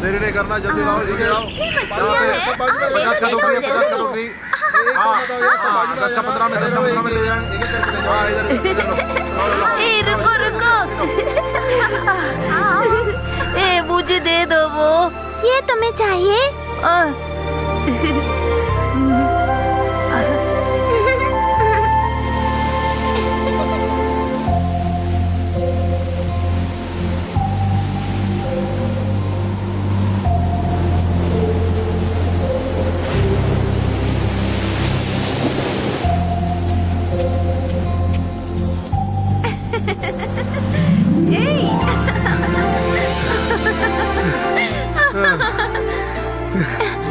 देरी नहीं करना, जल्दी लाओ, जल्दी लाओ। 50 का टोकरी, 50 का टोकरी। हाँ, 10 का 15 में, 10 का 15 में ले जाए। हाँ, इधर रुको रुको। मुझे दे दो वो। ये तुम्हें चाहिए?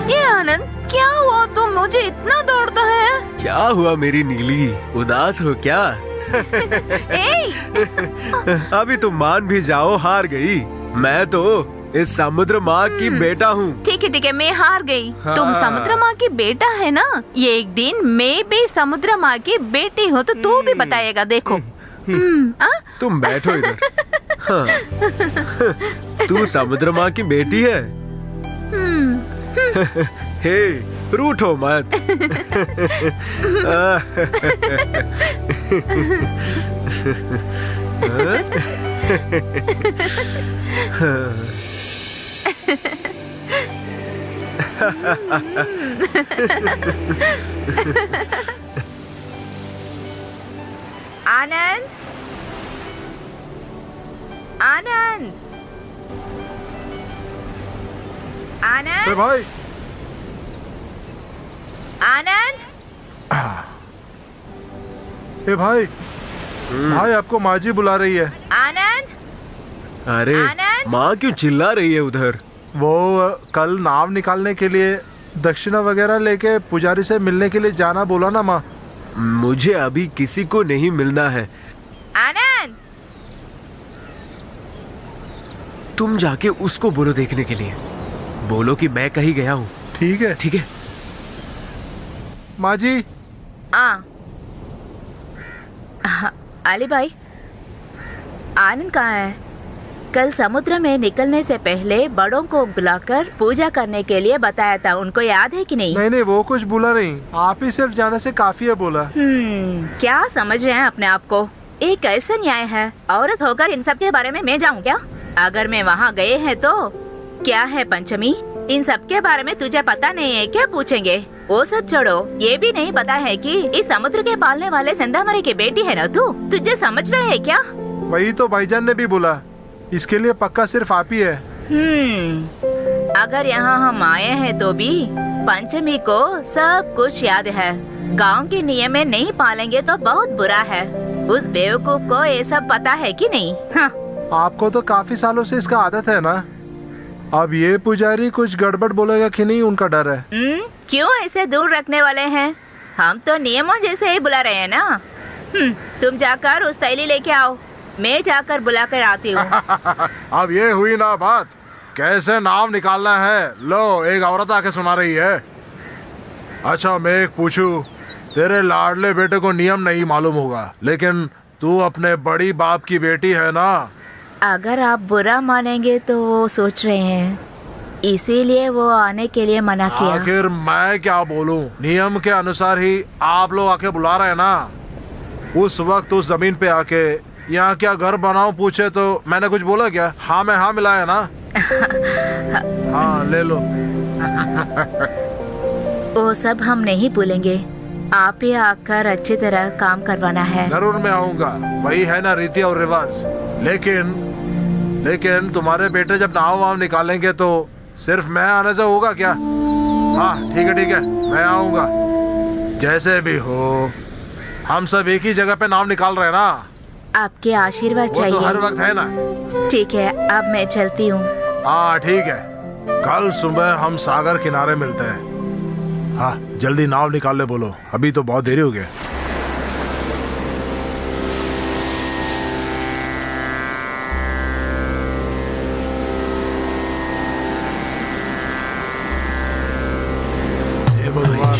ये आनंद, क्या हुआ? तुम मुझे इतना दौड़ता है? क्या हुआ मेरी नीली, उदास हो क्या? अभी तुम मान भी जाओ, हार गई। मैं तो इस समुद्र माँ की बेटा हूँ। ठीक है, मैं हार गई। हाँ। तुम समुद्र माँ की बेटा है ना? ये एक दिन मैं भी समुद्र माँ की बेटी हूँ, तो तू भी बताएगा। देखो। तुम बैठो इधर। हाँ। तू समुद्र माँ की बेटी है? हे, रूठो मत। आनंद, आनंद, आनंद, भाई, आनंद। ए भाई, भाई आपको माँ जी बुला रही है। आनंद, अरे आनंद? माँ क्यों चिल्ला रही है उधर? वो कल नाव निकालने के लिए दक्षिणा वगैरह लेके पुजारी से मिलने के लिए जाना बोला ना माँ। मुझे अभी किसी को नहीं मिलना है। आनंद, तुम जाके उसको बोलो देखने के लिए। बोलो कि मैं कहीं गया हूँ। ठीक है। ठीक है। माँ जी। अली भाई, आनंद कहाँ है? कल समुद्र में निकलने से पहले बड़ों को बुलाकर पूजा करने के लिए बताया था, उनको याद है कि नहीं? नहीं, वो कुछ बोला नहीं, आप ही सिर्फ जाने से काफी है बोला। क्या समझ रहे हैं अपने आप को? ये कैसे न्याय है? औरत होकर इन सब के बारे में मैं जाऊँ क्या? अगर मैं वहाँ गए हैं तो क्या है पंचमी, इन सब के बारे में तुझे पता नहीं है क्या पूछेंगे? वो सब छोड़ो, ये भी नहीं पता है कि इस समुद्र के पालने वाले सिंधामरी की बेटी है ना तू? तुझे समझ रहे है क्या? वही तो भाईजान ने भी बोला, इसके लिए पक्का सिर्फ आप ही है। अगर यहाँ हम आए हैं तो भी पंचमी को सब कुछ याद है। गांव के नियम में नहीं पालेंगे तो बहुत बुरा है। उस बेवकूफ को ये सब पता है कि नहीं? हाँ। आपको तो काफी सालों से इसका आदत है ना। अब ये पुजारी कुछ गड़बड़ बोलेगा कि नहीं, उनका डर है। क्यों ऐसे दूर रखने वाले हैं? हम तो नियमों जैसे ही बुला रहे हैं ना। तुम जाकर उस थैली लेके आओ, मैं जाकर बुला कर आती हूँ। अब ये हुई ना बात, कैसे नाव निकालना है। लो, एक औरत आके सुना रही है। अच्छा, मैं एक पूछूं, तेरे लाडले बेटे को नियम नहीं मालूम होगा, लेकिन तू अपने बड़ी बाप की बेटी है ना। अगर आप बुरा मानेंगे तो वो सोच रहे हैं, इसीलिए वो आने के लिए मना किया। आखिर मैं क्या बोलूं, नियम के अनुसार ही आप लोग आके बुला रहे हैं ना। उस वक्त उस जमीन पे आके यहाँ क्या घर बनाऊं पूछे तो मैंने कुछ बोला क्या? हाँ में हाँ मिलाया ना। हाँ, ले लो। वो सब हम नहीं भूलेंगे। आप ही आकर अच्छी तरह काम करवाना है। जरूर मैं आऊंगा, वही है ना रीति और रिवाज। लेकिन तुम्हारे बेटे जब नाव वाव निकालेंगे तो सिर्फ मैं आने से होगा क्या? हाँ ठीक है, मैं आऊंगा। जैसे भी हो, हम सब एक ही जगह पे नाव निकाल रहे हैं ना। आपके आशीर्वाद चाहिए। वो तो हर वक्त है ना। ठीक है, अब मैं चलती हूँ। हाँ ठीक है, कल सुबह हम सागर किनारे मिलते हैं। हाँ, जल्दी नाव निकालने बोलो, अभी तो बहुत देरी हो गया। हे भगवान,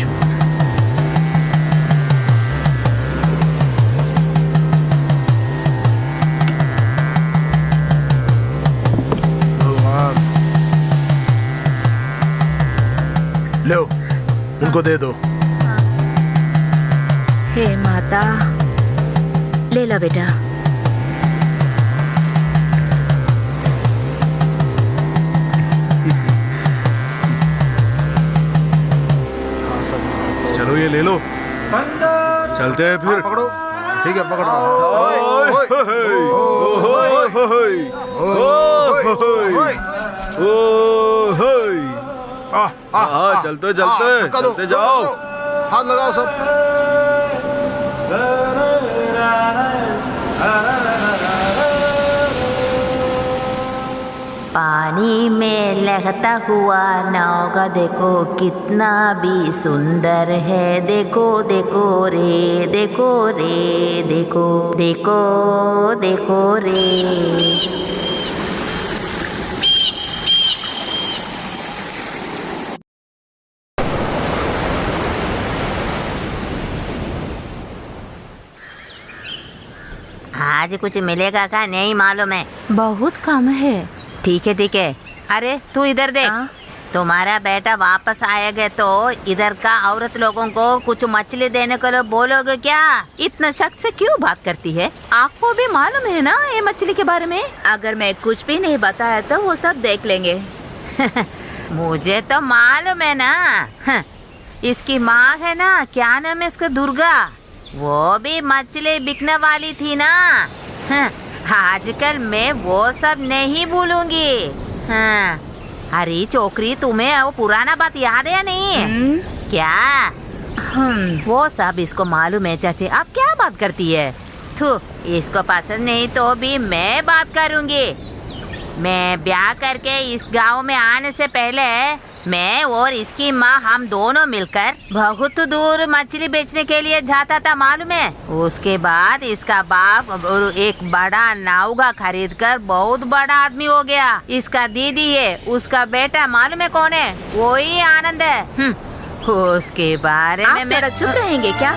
इनको दे दो। हे माता, ले लो बेटा। चलो ये ले लो, चलते हैं फिर। पकड़ो, ठीक है पकड़ो। चलते चलते जाओ, हाथ लगाओ सब। पानी में लहता हुआ नाव का देखो कितना भी सुंदर है। देखो देखो रे, देखो रे, देखो देखो देखो रे। आज कुछ मिलेगा क्या नहीं मालूम है, बहुत कम है। ठीक है ठीक है। अरे तू इधर देख, तुम्हारा बेटा वापस आएगा तो इधर का औरत लोगों को कुछ मछली देने को लिए बोलोगे क्या? इतना शक से क्यों बात करती है? आपको भी मालूम है ना ये मछली के बारे में? अगर मैं कुछ भी नहीं बताया तो वो सब देख लेंगे। मुझे तो मालूम है ना। इसकी माँ है ना, क्या नाम है इसका, दुर्गा, वो भी मछली बिकने वाली थी ना। आजकल मैं वो सब नहीं भूलूंगी। हाँ, अरे छोकरी, तुम्हें वो पुराना बात याद है या नहीं? क्या? वो सब इसको मालूम है चाची, अब क्या बात करती है? थू, इसको पसंद नहीं तो भी मैं बात करूंगी। मैं ब्याह करके इस गांव में आने से पहले मैं और इसकी माँ हम दोनों मिलकर बहुत दूर मछली बेचने के लिए जाता था मालूम है। उसके बाद इसका बाप एक बड़ा नावगा खरीद कर बहुत बड़ा आदमी हो गया। इसका दीदी है, उसका बेटा मालूम है कौन है? वही आनंद है। उसके बारे में मैं चुप रहेंगे क्या?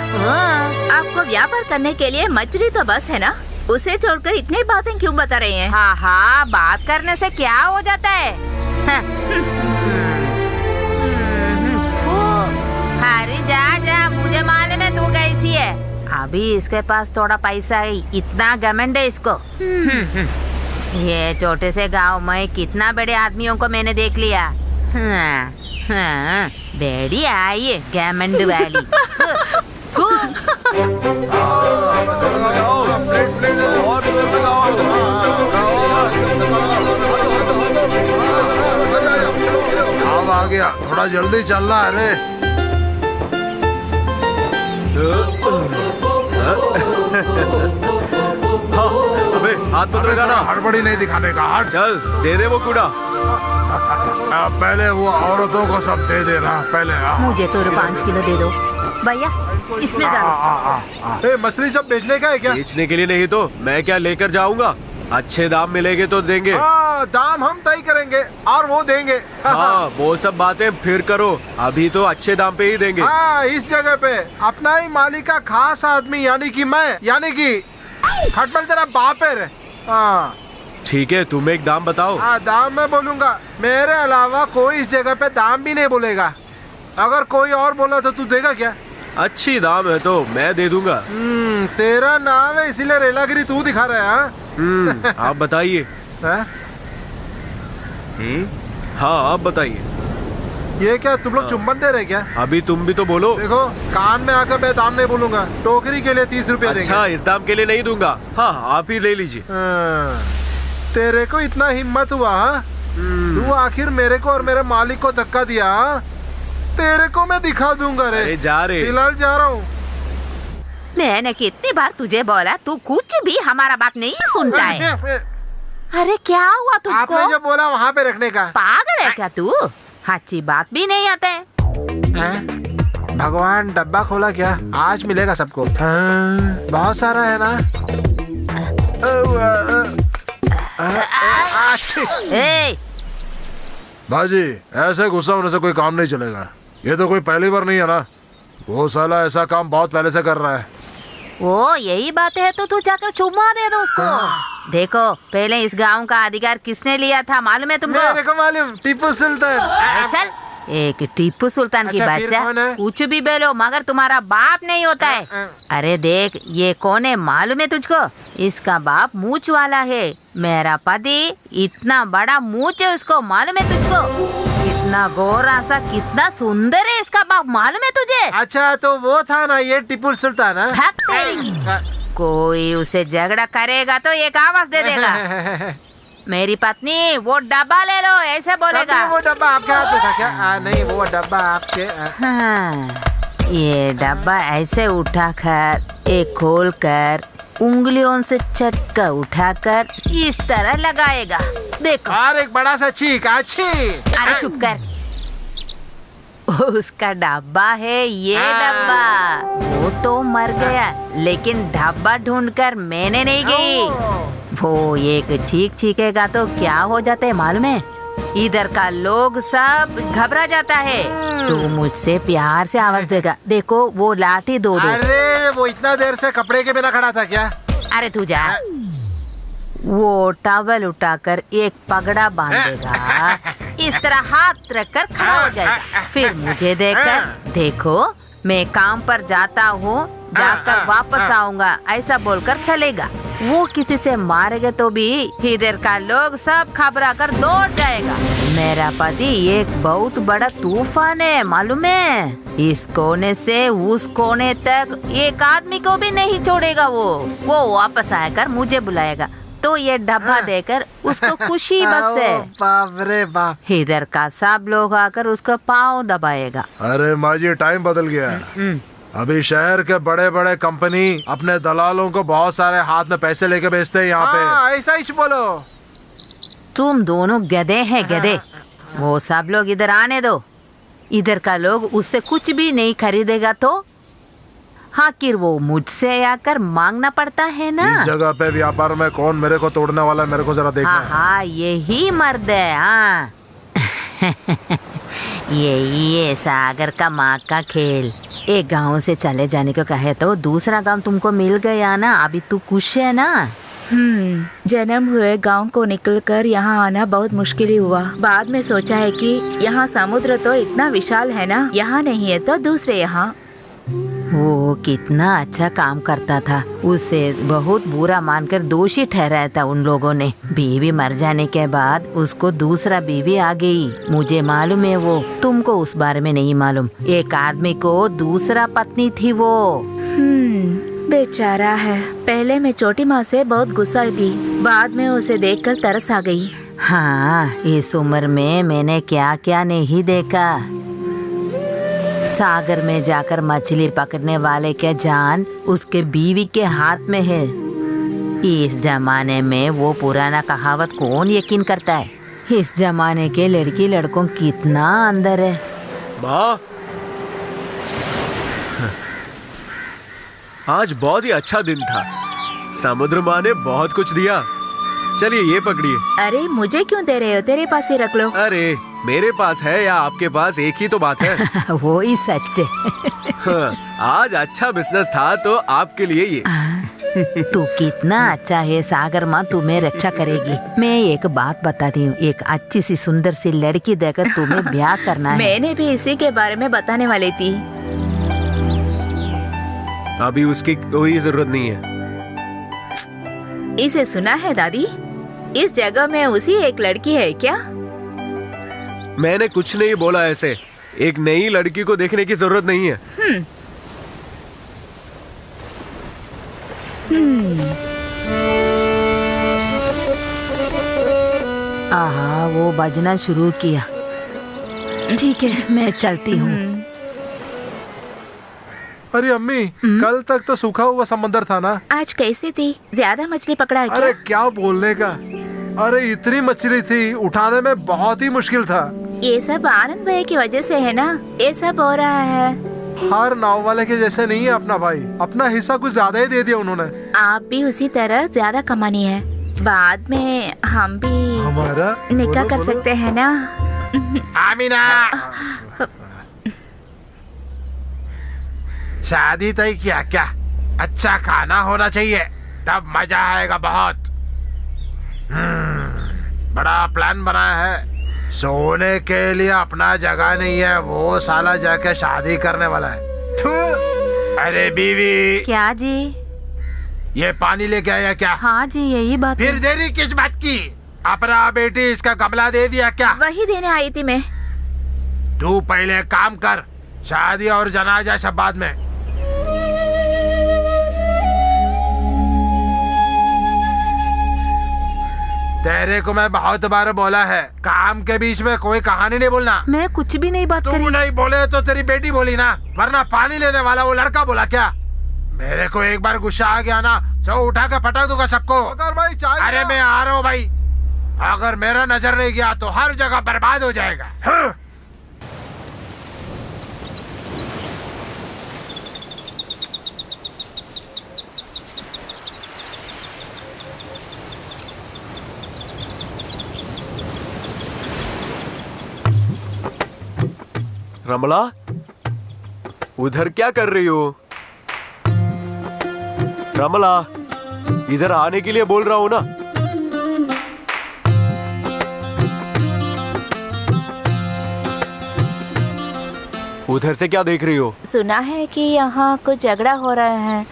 आपको व्यापार करने के लिए मछली तो बस है ना, उसे छोड़कर इतनी बातें क्यों बता रहे हैं? हाँ हाँ, बात करने से क्या हो जाता है? अरे जा जा, मुझे मालूम है तू कैसी है। अभी इसके पास थोड़ा पैसा है, इतना घमंड है इसको। ये छोटे से गांव में कितना बड़े आदमियों को मैंने देख लिया। हाँ, हाँ, बेड़ी आई है घमंड वाली। अब आ गया, थोड़ा जल्दी चलना है रे। अबे हाथ तो लगाना, हड़बड़ी नहीं दिखाने का। हट, चल दे दे वो कूड़ा। पहले वो औरतों को सब दे देना पहले। मुझे तो 5 किलो दे दो भैया, इसमें डालो। मछली सब बेचने का है क्या? बेचने के लिए नहीं तो मैं क्या लेकर जाऊंगा? अच्छे दाम मिलेंगे तो देंगे। दाम हम तय करेंगे और वो देंगे। हाँ, वो सब बातें फिर करो, अभी तो अच्छे दाम पे ही देंगे। इस जगह पे अपना ही मालिक का खास आदमी यानी कि मैं, यानी कि खटमल तेरा बाप है रे। ठीक है, तुम एक दाम बताओ। दाम मैं बोलूंगा, मेरे अलावा कोई इस जगह पे दाम भी नहीं बोलेगा। अगर कोई और बोला तो तू देगा क्या? अच्छी दाम है तो मैं दे दूंगा। तेरा नाम है इसीलिए रेलागिरी तू दिखा रहा है। आप बताइए। हाँ आप बताइए। ये क्या तुम लोग चुम्बन दे रहे क्या? अभी तुम भी तो बोलो। देखो, कान में आकर मैं दाम नहीं बोलूंगा। टोकरी के लिए 30 रुपए देंगे। अच्छा, इस दाम के लिए नहीं दूंगा। हाँ, आप ही ले लीजिए। तेरे को इतना हिम्मत हुआ? तू आखिर मेरे को और मेरे मालिक को धक्का दिया। तेरे को मैं दिखा दूंगा रे। अरे जा रे। फिलहाल जा रहा हूँ। मैंने कितनी बार तुझे बोला, तू कुछ भी हमारा बात नहीं सुनता है। अरे क्या हुआ तुझको? आपने जो बोला वहाँ पे रखने का। पागल है क्या तू? अच्छी बात भी नहीं आता है। भगवान डब्बा खोला क्या? आज मिलेगा सबको। बहुत सारा है ना। बाजी, ऐसे गुस्सा होने से कोई काम नहीं चलेगा। ये तो कोई पहली बार नहीं है ना। वो साला ऐसा काम बहुत पहले से कर रहा है। वो यही बात है तो तू जाकर चुम्मा दे दो उसको। देखो, पहले इस गांव का अधिकार किसने लिया था मालूम है तुमको? मेरे को मालूम, टीपू सुल्तान। चल, एक टीपू सुल्तान की अच्छा, फिर बच्चा कौन है? कुछ भी बोलो मगर तुम्हारा बाप नहीं होता है। अरे देख ये कौन है मालूम है तुझको? इसका बाप मूछ वाला है। मेरा पति इतना बड़ा मूछ है उसको, मालूम है तुझको? इतना गोरा सा कितना सुंदर है इसका बाप, मालूम है तुझे? अच्छा तो वो था ना ये टीपू सुल्तान है? भाग तेरी की। कोई उसे झगड़ा करेगा तो एक आवाज दे देगा, मेरी पत्नी वो डब्बा ले लो, ऐसे बोलेगा। तभी वो डब्बा आपके हाथ में था क्या? नहीं वो डब्बा आपके हाँ, ये डब्बा ऐसे उठाकर एक खोल कर उंगलियों से चटका उठाकर इस तरह लगाएगा, देखो। और एक बड़ा सा चीक अच्छी। अरे चुप कर, उसका डब्बा है ये डब्बा। वो तो मर गया लेकिन डब्बा ढूंढकर मैंने नहीं गई। वो एक चीख चीखेगा तो क्या हो जाता है मालूम है? इधर का लोग सब घबरा जाता है। तो मुझसे प्यार से आवाज देगा, देखो वो लाठी दो दो। अरे वो इतना देर से कपड़े के बिना खड़ा था क्या? अरे तू जा। वो टॉवल उठाकर एक पगड़ा बांधेगा, इस तरह हाथ रखकर खड़ा हो जाएगा। फिर मुझे देखकर, देखो मैं काम पर जाता हूँ, जाकर वापस आऊंगा, ऐसा बोलकर चलेगा। वो किसी से मारेगा तो भी इधर का लोग सब घबरा कर दौड़ जाएगा। मेरा पति एक बहुत बड़ा तूफान है, मालूम है? इस कोने से उस कोने तक एक आदमी को भी नहीं छोड़ेगा। वो वापस आकर मुझे बुलाएगा तो ये डब्बा देकर उसको खुशी बस है। बाप रे बाप। इधर का सब लोग आकर उसका पाँव दबाएगा। अरे माँ जी टाइम बदल गया है। अभी शहर के बड़े बड़े कंपनी अपने दलालों को बहुत सारे हाथ में पैसे लेके भेजते हैं यहाँ पे। ऐसा ही बोलो। तुम दोनों गधे हैं गधे। वो सब लोग इधर आने दो। इधर का लोग उससे कुछ भी नहीं खरीदेगा तो आखिर वो मुझसे आकर मांगना पड़ता है ना। इस जगह पे व्यापार में कौन मेरे को तोड़ने वाला है, मेरे को जरा देखना है। हाँ यही मर्द है। हाँ ये सागर का माँ का खेल। एक गांव से चले जाने को कहे तो दूसरा गांव तुमको मिल गया ना, अभी तू खुश है ना? जन्म हुए गांव को निकलकर यहाँ आना बहुत मुश्किल ही हुआ। बाद में सोचा है कि यहाँ समुद्र तो इतना विशाल है ना, यहाँ नहीं है तो दूसरे यहाँ। वो कितना अच्छा काम करता था, उसे बहुत बुरा मानकर दोषी ठहराया था उन लोगों ने। बीवी मर जाने के बाद उसको दूसरा बीवी आ गई, मुझे मालूम है वो, तुमको उस बारे में नहीं मालूम। एक आदमी को दूसरा पत्नी थी वो। बेचारा है। पहले मैं छोटी माँ से बहुत गुस्सा थी, बाद में उसे देखकर तरस आ गई। हाँ इस उम्र में मैंने क्या क्या नहीं देखा। सागर में जाकर मछली पकड़ने वाले के जान उसके बीवी के हाथ में है। इस जमाने में वो पुराना कहावत कौन यकीन करता है? इस जमाने के लड़की लड़कों कितना अंदर है। माँ, आज बहुत ही अच्छा दिन था। समुद्र माँ ने बहुत कुछ दिया। चलिए ये पकड़िए। अरे मुझे क्यों दे रहे हो? तेरे पास ही रख लो। अरे मेरे पास है या आपके पास, एक ही तो बात है। वो ही सच है। हाँ, आज अच्छा बिजनेस था तो आपके लिए ये। तू कितना अच्छा है सागर माँ, तुम्हें रक्षा करेगी। मैं एक बात बताती हूँ, एक अच्छी सी सुंदर सी लड़की देकर तुम्हें ब्याह करना है। मैंने भी इसी के बारे में बताने वाली थी। अभी उसकी कोई जरूरत नहीं है। इसे सुना है दादी? इस जगह में उसी एक लड़की है क्या? मैंने कुछ नहीं बोला ऐसे। एक नई लड़की को देखने की जरूरत नहीं है। आहा वो बजना शुरू किया। ठीक है मैं चलती हूँ। अरे अम्मी, कल तक तो सूखा हुआ समंदर था ना? आज कैसी थी? ज्यादा मछली पकड़ा है क्या? अरे क्या बोलने का। अरे इतनी मछली थी, उठाने में बहुत ही मुश्किल था। ये सब आनंद भाई की वजह से है ना, ये सब हो रहा है। हर नाव वाले के जैसे नहीं है अपना भाई, अपना हिस्सा कुछ ज्यादा ही दे दिया उन्होंने। आप भी उसी तरह ज्यादा कमानी है, बाद में हम भी हमारा निकाह कर सकते हैं ना। आमीना, शादी तय किया क्या? अच्छा खाना होना चाहिए, तब मजा आएगा बहुत। बड़ा प्लान बनाया है, सोने के लिए अपना जगह नहीं है, वो साला जाके शादी करने वाला है। थू। अरे बीवी, क्या जी? ये पानी लेके आया क्या? हाँ जी, यही बात फिर देरी किस बात की? अपना बेटी इसका गमला दे दिया क्या? वही देने आई थी मैं। तू पहले काम कर, शादी और जनाजा सब बाद में। तेरे को मैं बहुत बार बोला है, काम के बीच में कोई कहानी नहीं बोलना। मैं कुछ भी नहीं बात तू करी। नहीं बोले तो तेरी बेटी बोली ना, वरना पानी लेने वाला वो लड़का बोला क्या? मेरे को एक बार गुस्सा आ गया ना, जो उठा कर पटक दूंगा सबको। अगर भाई चाय, अरे मैं आ रहा हूँ भाई। अगर मेरा नजर नहीं गया तो हर जगह बर्बाद हो जाएगा। हाँ। रमला, उधर क्या कर रही हो? रमला, इधर आने के लिए बोल रहा हूं ना। उधर से क्या देख रही हो? सुना है कि यहाँ कुछ झगड़ा हो रहा है,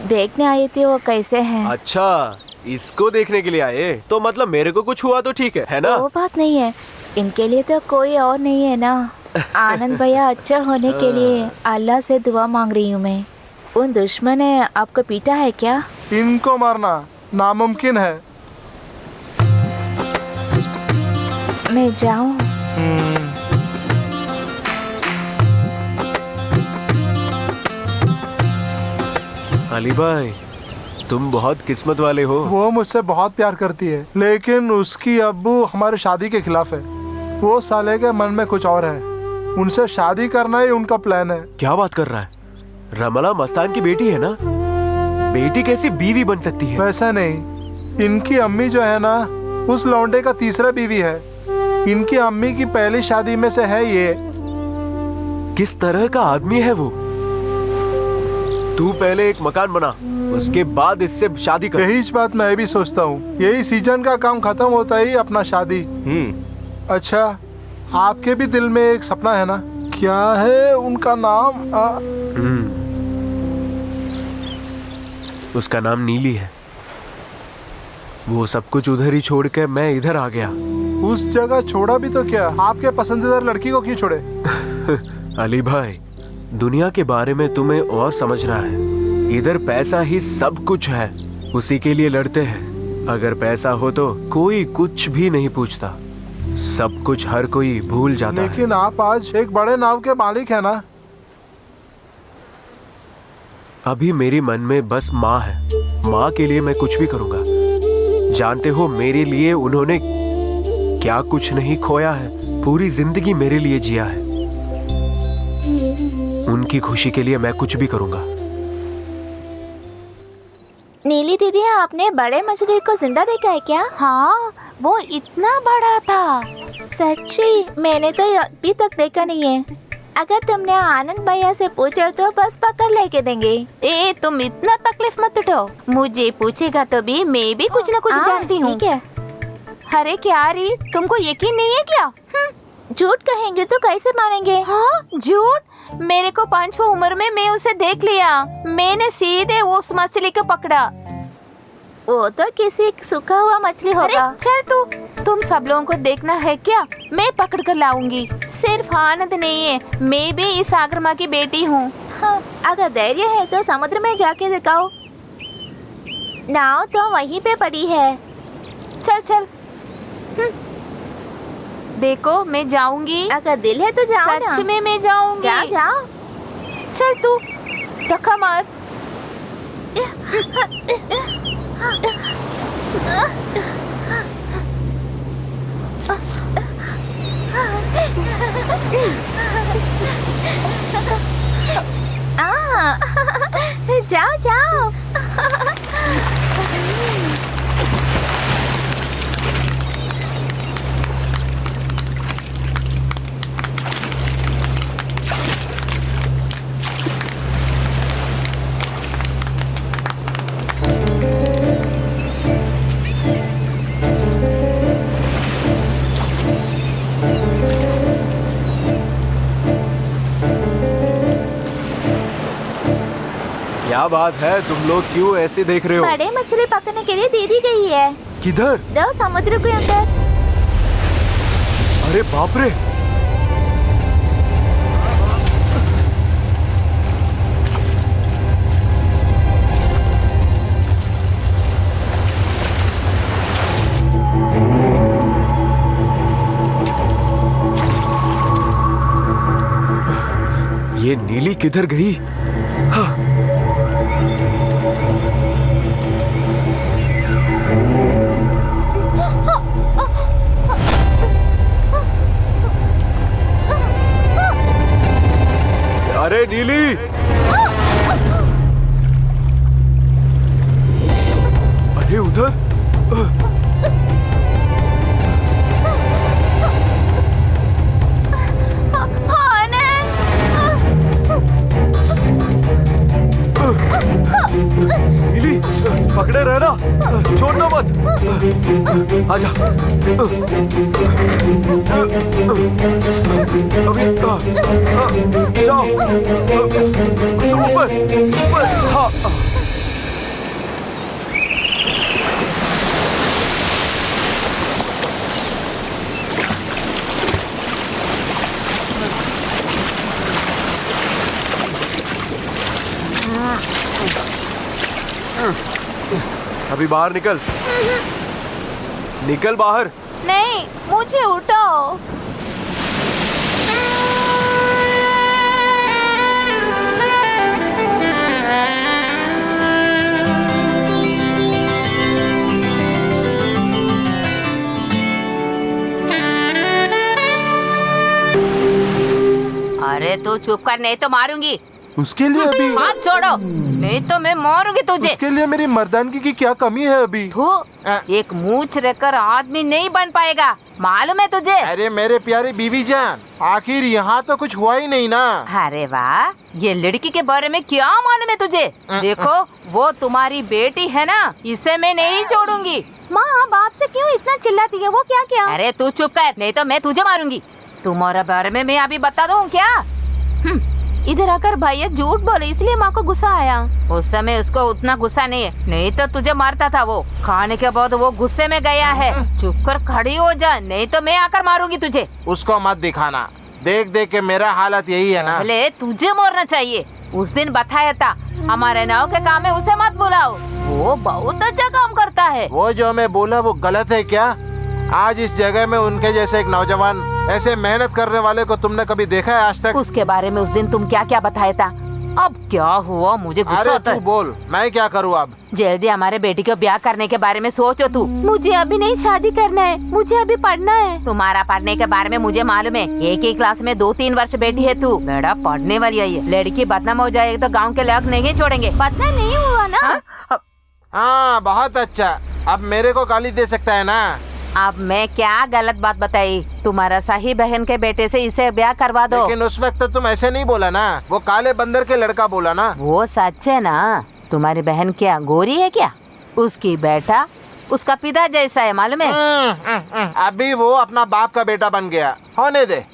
देखने आई थी वो कैसे हैं। अच्छा, इसको देखने के लिए आए? तो मतलब मेरे को कुछ हुआ तो ठीक है ना? वो बात नहीं है, इनके लिए तो कोई और नहीं है ना। आनंद भैया अच्छा होने के लिए अल्लाह से दुआ मांग रही हूँ मैं। उन दुश्मन ने आपको पीटा है क्या? इनको मारना नामुमकिन है। मैं जाऊँ? अली भाई, तुम बहुत किस्मत वाले हो। वो मुझसे बहुत प्यार करती है, लेकिन उसकी अब्बू हमारी शादी के खिलाफ है। वो साले के मन में कुछ और है, उनसे शादी करना ही उनका प्लान है। क्या बात कर रहा है? रमला मस्तान की बेटी है ना? बेटी कैसी बीवी बन सकती है? वैसा नहीं, इनकी अम्मी जो है ना, उस लौंडे का तीसरा बीवी है। इनकी अम्मी की पहली शादी में से है ये। किस तरह का आदमी है वो? तू पहले एक मकान बना, उसके बाद इससे शादी कर। यही बात मैं भी सोचता हूँ। यही सीजन का काम खत्म होता ही अपना शादी। अच्छा, आपके भी दिल में एक सपना है ना? क्या है उनका नाम? उसका नाम नीली है। वो सब कुछ उधर ही छोड़ के मैं इधर आ गया। उस जगह छोड़ा भी तो क्या, आपके पसंदीदा लड़की को क्यों छोड़े? अली भाई, दुनिया के बारे में तुम्हें और समझना है। इधर पैसा ही सब कुछ है, उसी के लिए लड़ते हैं। अगर पैसा हो तो कोई कुछ भी नहीं पूछता, सब कुछ हर कोई भूल जाता है। लेकिन आप आज एक बड़े नाव के मालिक है ना? अभी मेरे मन में बस माँ है। माँ के लिए मैं कुछ भी करूँगा। जानते हो मेरे लिए उन्होंने क्या कुछ नहीं खोया है, पूरी जिंदगी मेरे लिए जिया है। उनकी खुशी के लिए मैं कुछ भी करूँगा। नीली दीदी, आपने बड़े मछली को जिंदा देखा है क्या? हाँ, वो इतना बड़ा था। सच्ची? मैंने तो अभी तक देखा नहीं है। अगर तुमने आनंद भैया से पूछा तो बस पकड़ लेके देंगे। ए, तुम इतना तकलीफ मत उठाओ। मुझे पूछेगा तो भी मैं भी कुछ न कुछ जानती हूँ। ठीक है। अरे क्या री, तुमको यकीन नहीं है क्या? झूठ कहेंगे तो कैसे मानेंगे? हाँ, झूठ? मेरे को 5वीं उम्र में मैं उसे देख लिया। मैंने सीधे उस मछली को पकड़ा। वो तो किसी सूखा हुआ मछली अरे होगा। चल, तुम सब लोगों को देखना है क्या? मैं पकड़ कर लाऊंगी। सिर्फ आनंद नहीं है, मैं भी इस सागर माँ की बेटी हूँ। हाँ, अगर धैर्य है तो समुद्र में जाके दिखाओ। नाव तो वहीं पे पड़ी है। चल। देखो, मैं जाऊंगी। अगर दिल है तो जाओ ना। सच में मैं जाऊंगी। जाओ। चल तू धक्का मार। जाओ। क्या बात है, तुम लोग क्यों ऐसे देख रहे हो? बड़े मछली पकड़ने के लिए दीदी गई है। किधर? दो समुद्र के अंदर। अरे बाप रे! ये नीली किधर गई? हाँ। अरे नीली! अरे उधर! नीली, पकड़े रहना, छोड़ना मत। आजा। अभी जाओ, ऊपर ऊपर। हाँ। अभी बाहर निकल, निकल बाहर। नहीं, मुझे उठाओ। अरे तू चुप कर, नहीं तो मारूंगी। उसके लिए अभी हाथ छोड़ो, नहीं तो मैं मारूंगी तुझे। उसके लिए मेरी मर्दानगी की क्या कमी है अभी? तू एक मूंछ रखकर आदमी नहीं बन पाएगा, मालूम है तुझे? अरे मेरे प्यारे बीवी जान, आखिर यहाँ तो कुछ हुआ ही नहीं ना। अरे वाह, ये लड़की के बारे में क्या मालूम है तुझे? देखो, वो तुम्हारी बेटी है ना, इसे मैं नहीं छोड़ूंगी। माँ, आप आपसे क्यों इतना चिल्लाती है? वो क्या किया? अरे तू चुप कर, नहीं तो मैं तुझे मारूंगी। तुम्हारे बारे में मैं अभी बता दूं क्या? इधर आकर भैया झूठ बोले, इसलिए माँ को गुस्सा आया। उस समय उसको उतना गुस्सा नहीं है, नहीं तो तुझे मारता था वो। खाने के बाद वो गुस्से में गया है। चुप कर खड़ी हो जा, नहीं तो मैं आकर मारूंगी तुझे। उसको मत दिखाना, देख देख के मेरा हालत यही है ना। पहले तुझे मारना चाहिए। उस दिन बताया था, हमारे नाव के काम में उसे मत बुलाओ, वो बहुत अच्छा काम करता है। वो जो मैं बोला वो गलत है क्या? आज इस जगह में उनके जैसे एक नौजवान, ऐसे मेहनत करने वाले को तुमने कभी देखा है आज तक? उसके बारे में उस दिन तुम क्या क्या बताया था? अब क्या हुआ, मुझे गुस्सा अरे आता तू है। बोल, मैं क्या करूँ अब? जल्दी हमारे बेटी को ब्याह करने के बारे में सोचो तू। मुझे अभी नहीं शादी करना है, मुझे अभी पढ़ना है। तुम्हारा पढ़ने के बारे में मुझे मालूम है, एक ही क्लास में 2-3 वर्ष बेटी है तू। बेटा पढ़ने वाली है, लड़की बदनाम हो जाएगी तो गांव के लोग नहीं छोड़ेंगे। बदनाम नहीं हुआ ना? हाँ बहुत अच्छा, अब मेरे को गाली दे सकता है ना? अब मैं क्या गलत बात बताई? तुम्हारा सही बहन के बेटे से इसे ब्याह करवा दो। लेकिन उस वक्त तो तुम ऐसे नहीं बोला ना, वो काले बंदर के लड़का बोला ना। वो सच है ना? तुम्हारी बहन क्या गोरी है क्या? उसकी बेटा उसका पिता जैसा है, मालूम है? अभी वो अपना बाप का बेटा बन गया, होने दे,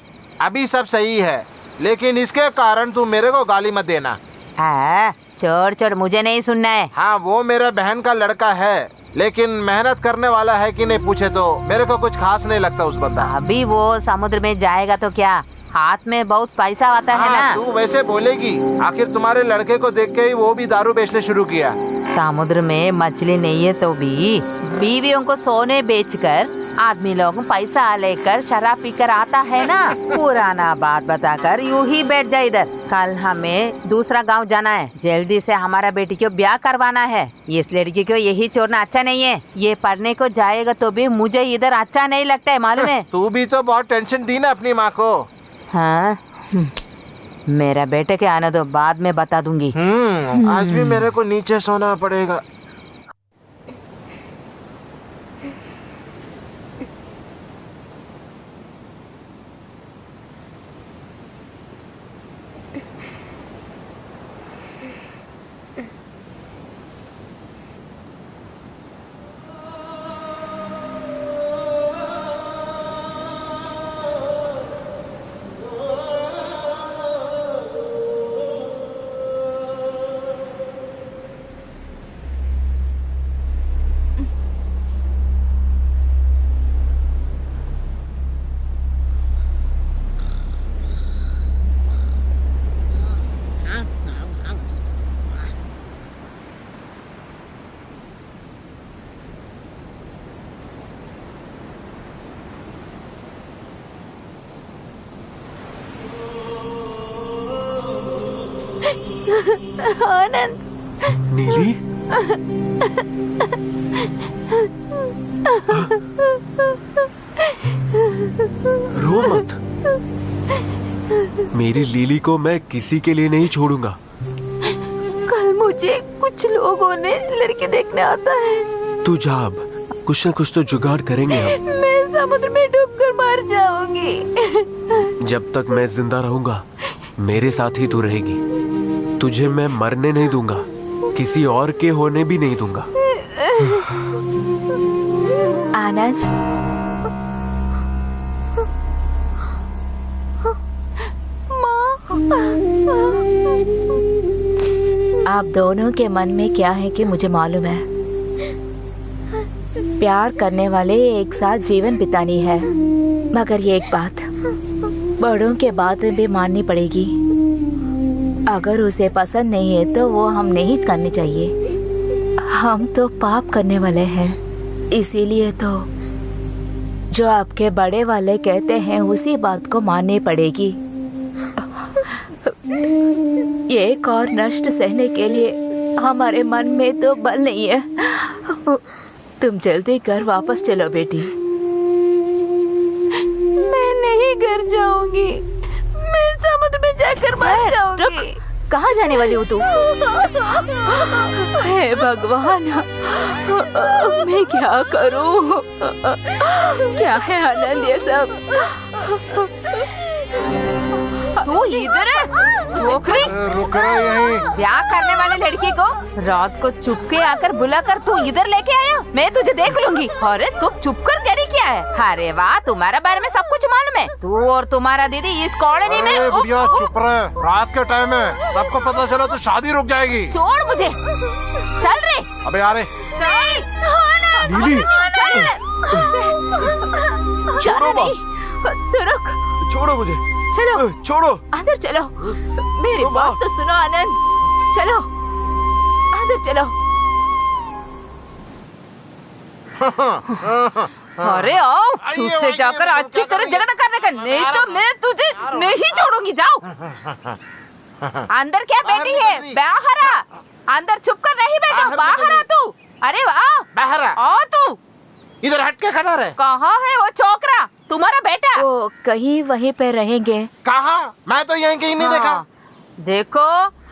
अभी सब सही है। लेकिन इसके कारण तू मेरे को गाली मत देना। हाँ, छोड़ छोड़, मुझे नहीं सुनना है। हाँ, वो मेरा बहन का लड़का है, लेकिन मेहनत करने वाला है कि नहीं पूछे तो मेरे को कुछ खास नहीं लगता उस बंदा। अभी वो समुद्र में जाएगा तो क्या, हाथ में बहुत पैसा आता है ना। तू वैसे बोलेगी, आखिर तुम्हारे लड़के को देख के ही वो भी दारू बेचने शुरू किया। समुद्र में मछली नहीं है तो भी बीवियों को सोने बेचकर आदमी लोग पैसा लेकर शराब पीकर आता है ना। पुराना बात बताकर यूं ही बैठ जा इधर। कल हमें दूसरा गांव जाना है, जल्दी से हमारा बेटी को ब्याह करवाना है। इस लड़की को यही छोड़ना अच्छा नहीं है। ये पढ़ने को जाएगा तो भी मुझे इधर अच्छा नहीं लगता है, मालूम है? तू भी तो बहुत टेंशन दी ना अपनी माँ को। हाँ, मेरा बेटे के आने दो, बाद में बता दूंगी। आज भी मेरे को नीचे सोना पड़ेगा। आनंद। नीली, रो मत। मेरी लीली को मैं किसी के लिए नहीं छोड़ूंगा। कल मुझे कुछ लोगों ने लड़की देखने आता है। तू जा, अब कुछ न कुछ तो जुगाड़ करेंगे हम। मैं समुद्र में डूबकर मर जाऊंगी। जब तक मैं जिंदा रहूंगा मेरे साथ ही तू रहेगी। तुझे मैं मरने नहीं दूंगा, किसी और के होने भी नहीं दूंगा। आनंद, आप दोनों के मन में क्या है कि मुझे मालूम है। प्यार करने वाले एक साथ जीवन बितानी है, मगर ये एक बात बड़ों के बात भी माननी पड़ेगी। अगर उसे पसंद नहीं है तो वो हम नहीं करनी चाहिए। हम तो पाप करने वाले हैं, इसीलिए तो जो आपके बड़े वाले कहते हैं उसी बात को माननी पड़ेगी। एक और नष्ट सहने के लिए हमारे मन में तो बल नहीं है। तुम जल्दी घर वापस चलो बेटी। मैं नहीं घर जाऊंगी, मैं समुद्र में जाकर मर जाऊंगी। कहाँ जाने वाली हो तू? हे भगवान, मैं क्या करूं? क्या है आनंद ये सब? तू इधर है? छोकरी, रुक रहे यहीं। ब्याह करने वाले लड़की को रात को चुपके आकर बुलाकर तू इधर लेके आया। मैं तुझे देख लूंगी। अरे तू चुप कर करी क्या है? अरे वाह, तुम्हारा बारे में सब कुछ मालूम है। तू और तुम्हारा दीदी इस कॉलोनी में। बुढ़िया चुप रहे, रात के टाइम है, सबको पता चला तो शादी रुक जाएगी। छोड़ मुझे, चल रे। अबे यार, चल नीली, छोड़ो नहीं, तो रुक। छोड़ो मुझे, चलो छोड़ो। अंदर चलो, मेरी बात तो सुनो आनंद। चलो अंदर चलो। अरे आओ, तुझसे जाकर अच्छी तरह झगड़ा करने का, नहीं तो मैं तुझे नहीं छोड़ूंगी। जाओ अंदर। क्या बेटी है? बाहर आ। अंदर चुप कर नहीं बैठो, बाहर आ तू। अरे वाह, बाहर आ। आ तू। इधर हट के खड़ा रहे। कहाँ है वो छोकरा, तुम्हारा बेटा? वो कहीं वहीं पे रहेंगे। कहाँ? मैं तो यहीं कहीं नहीं देखा। देखो,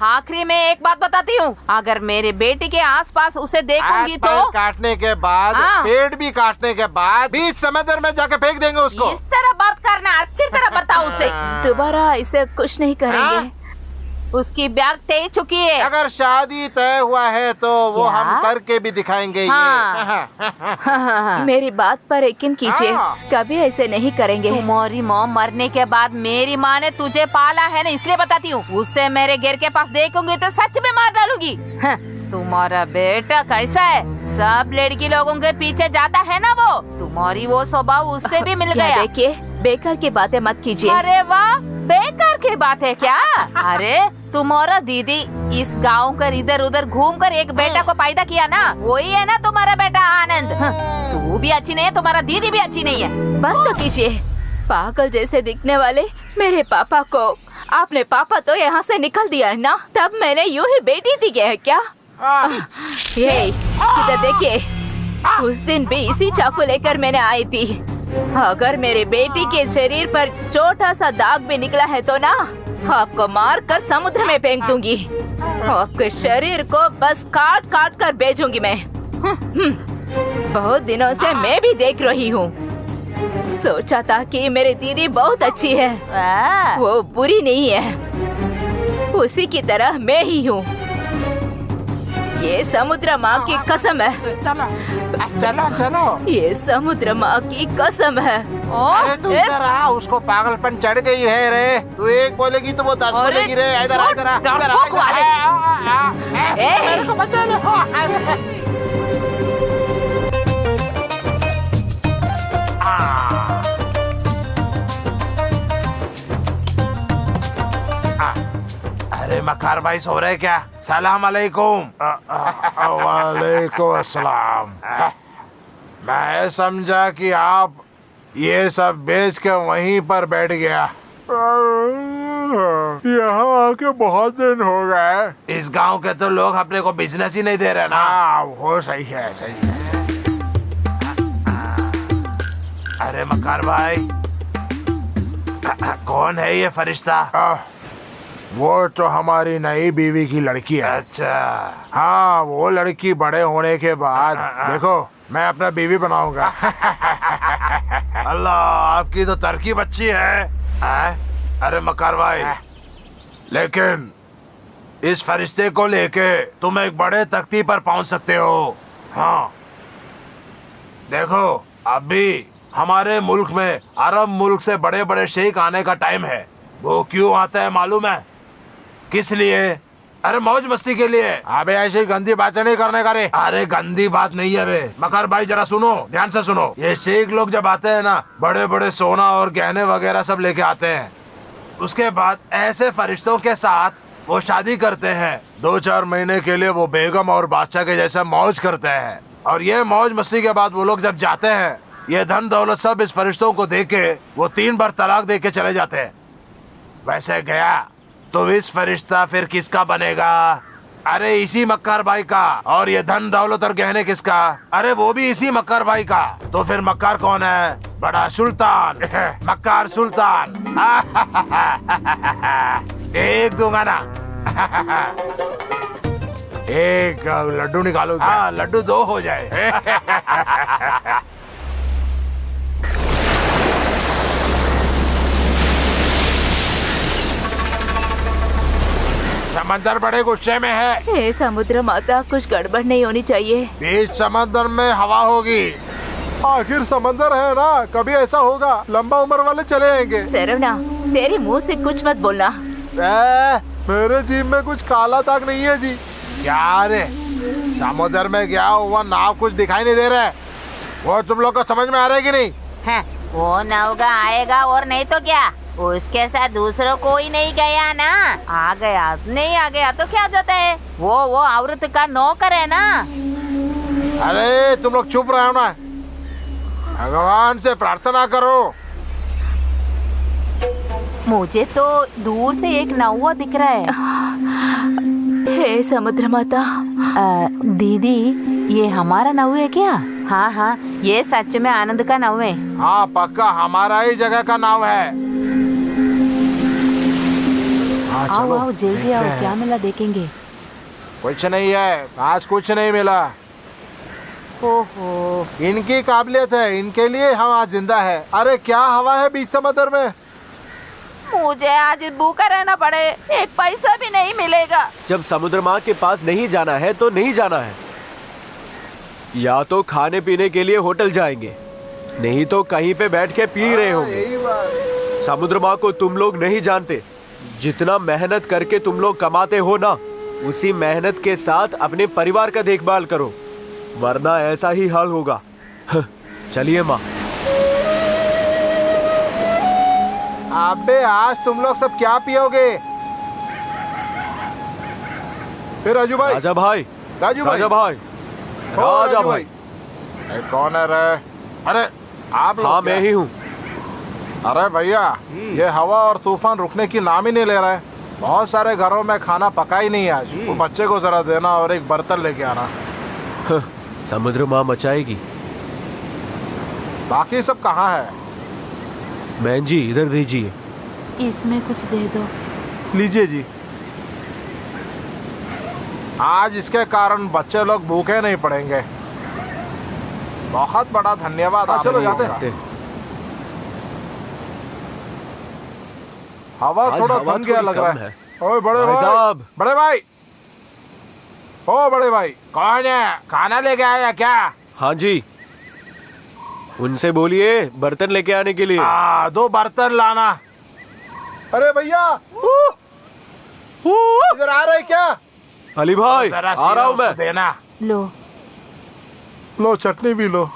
आखिरी में एक बात बताती हूँ, अगर मेरे बेटी के आसपास उसे देखूंगी हाथ पैर तो काटने के बाद, हाँ। पेड़ भी काटने के बाद बीच समंदर में जाके फेंक देंगे उसको। इस तरह बात करना, अच्छी तरह बताओ उसे। दोबारा इसे कुछ नहीं करेंगे। उसकी ब्याह तय चुकी है। अगर शादी तय हुआ है तो वो क्या? हम करके भी दिखाएंगे। हाँ। मेरी बात पर यकीन कीजिए, हाँ। कभी ऐसे नहीं करेंगे। तुम्हारी माँ मरने के बाद मेरी माँ ने तुझे पाला है ना, इसलिए बताती हूँ। उससे मेरे घर के पास देखूंगी तो सच में मार डालूंगी। तुम्हारा बेटा कैसा है? सब लड़की लोगों के पीछे जाता है ना वो। तुम्हारी वो स्वभाव उससे भी मिल क्या गया। देखिए, बेकार की बातें मत कीजिए। अरे वाह, बेकार की बात है क्या? अरे तुम्हारा दीदी इस गांव कर इधर उधर घूमकर एक बेटा को पैदा किया ना, वही है ना तुम्हारा बेटा आनंद। तू भी अच्छी नहीं है, तुम्हारा दीदी भी अच्छी नहीं है। बस तो कीजिए। पागल जैसे दिखने वाले मेरे पापा को आपने पापा तो यहाँ से निकल दिया ना, तब मैंने यूं ही बेटी दी है क्या? ये इधर देखिए, उस दिन भी इसी चाकू लेकर मैंने आई थी। अगर मेरे बेटी के शरीर पर छोटा सा दाग भी निकला है तो ना, आपको मार कर समुद्र में फेंक दूंगी। आपके शरीर को बस काट काट कर बेचूंगी मैं। बहुत दिनों से मैं भी देख रही हूँ। सोचा था कि मेरी दीदी बहुत अच्छी है, वो बुरी नहीं है। उसी की तरह मैं ही हूँ। ये समुद्र माँ की कसम है। चलो चलो चलो। ये समुद्र माँ की कसम है। अरे तू इधर आ, उसको पागलपन चढ़ गई है रे। तू एक बोलेगी तो वो 10 अरे बोलेगी रे। इधर आ, इधर आ, इधर आ, डरपोक वाले। मेरे को बचा लो। अरे मकार भाई सो रहे क्या? सलाम अलैकुम। वालेकुम अस्सलाम। मैं समझा कि आप ये सब बेच के वहीं पर बैठ गया। यहाँ आके बहुत दिन हो गए। इस गांव के तो लोग अपने को बिजनेस ही नहीं दे रहे ना। वो सही है, सही है, अरे मक्कार भाई, कौन है ये फरिश्ता? वो तो हमारी नई बीवी की लड़की है। अच्छा, हाँ, वो लड़की बड़े होने के बाद देखो मैं अपना बीवी बनाऊंगा। अल्लाह, आपकी तो तरकीब अच्छी है। अरे मक्कार भाई, लेकिन इस फरिश्ते को लेके तुम एक बड़े तख्ती पर पहुंच सकते हो। हाँ, देखो अभी हमारे मुल्क में अरब मुल्क से बड़े बड़े शेख आने का टाइम है। वो क्यों आते हैं मालूम है? किस लिए? अरे मौज मस्ती के लिए। अबे ऐसी गंदी बातें नहीं करने का रे। अरे गंदी बात नहीं है बे। मकर भाई जरा सुनो, ध्यान से सुनो। ये शेख लोग जब आते हैं ना, बड़े बड़े सोना और गहने वगैरह सब लेके आते हैं। उसके बाद ऐसे फरिश्तों के साथ वो शादी करते हैं। 2-4 महीने के लिए वो बेगम और बादशाह के जैसे मौज करते हैं। और ये मौज मस्ती के बाद वो लोग जब जाते हैं, ये धन दौलत सब इस फरिश्तों को दे के वो 3 बार तलाक दे के चले जाते हैं। वैसे गया तो इस फरिश्ता फिर किसका बनेगा? अरे इसी मक्कार भाई का। और ये धन दौलत और गहने किसका? अरे वो भी इसी मक्कार भाई का। तो फिर मक्कार कौन है? बड़ा सुल्तान, मक्कार सुल्तान। एक दूंगा ना। एक लड्डू निकालो क्या? हाँ, लड्डू 2 हो जाए। समंदर बड़े गुस्से में है। हे समुद्र माता, कुछ गड़बड़ नहीं होनी चाहिए। बीच समंदर में हवा होगी। आखिर समंदर है ना, कभी ऐसा होगा। लंबा उम्र वाले चले आएंगे। सरवना, तेरे मुंह से कुछ मत बोलना। मेरे जीभ में कुछ काला दाग नहीं है जी। क्या रे, समुद्र में गया हुआ नाव कुछ दिखाई नहीं दे रहा है? वो तुम लोग को समझ में आ रहा है कि नहीं? हैं, वो नौका आएगा और नहीं तो क्या, उसके साथ दूसरों कोई नहीं गया ना। आ गया नहीं आ गया तो क्या जाता है, वो औरत का नौकर है ना। अरे तुम लोग चुप रहो ना, भगवान से प्रार्थना करो। मुझे तो दूर से एक नौवा दिख रहा है। हे समुद्र माता। दीदी, ये हमारा नौ है क्या? हाँ हाँ, ये सच में आनंद का नौ है। हाँ पक्का हमारा ही जगह का नाव है। हाँ आओ चलो आओ जल्दी आओ, क्या मिला देखेंगे। कुछ नहीं है, आज कुछ नहीं मिला। ओहो, इनकी काबिलियत है, इनके लिए हम आज जिंदा है। अरे क्या हवा है बीच समंदर में। मुझे आज भूखा रहना पड़े, एक पैसा भी नहीं मिलेगा। जब समुद्र माँ के पास नहीं जाना है तो नहीं जाना है। या तो खाने पीने के लिए होटल जाएंगे, नहीं तो कहीं पे बैठ के पी रहे होंगे। यही बात। समुद्र माँ को तुम लोग नहीं जानते। जितना मेहनत करके तुम लोग कमाते हो ना, उसी मेहनत के साथ अपने परिवार का देखभाल करो, वरना ऐसा ही हाल होगा। चलिए माँ। अबे आज तुम लोग सब क्या पियोगे? फिर राजू भाई। राजा भाई, राजू भाई। राजा भाई, ओ, राजा भाई। कौन है रे? अरे आप लोग हाँ क्या? मैं ही हूँ। अरे भैया, ये हवा और तूफान रुकने की नाम ही नहीं ले रहा है। बहुत सारे घरों में खाना पका ही नहीं आज। वो बच्चे को जरा देना और एक बर्तन लेके आना। समुद्र माँ मचाएगी। बाकी सब कहाँ है? बहन जी इधर दीजिए। इसमें कुछ दे दो। लीजिए जी। आज इसके कारण बच्चे लोग भूखे नहीं पड़ेंगे। बहुत बड़ा धन्यवाद। आप चलो लोगों जाते का। हैं। हवा आज थोड़ा हवा थम गया थोड़ी लग कम रहा है। है। ओए बड़े भाई भाई, साहब। बड़े भाई, ओ बड़े भाई। कौन है? खाना लेके आया क्या? हाँ जी, उनसे बोलिए बर्तन लेके आने के लिए। 2 बर्तन लाना। अरे भैया, इधर आ रहे क्या? अली भाई जरा आ रहा हूँ सीधा मैं। उसको देना। लो लो चटनी भी लो।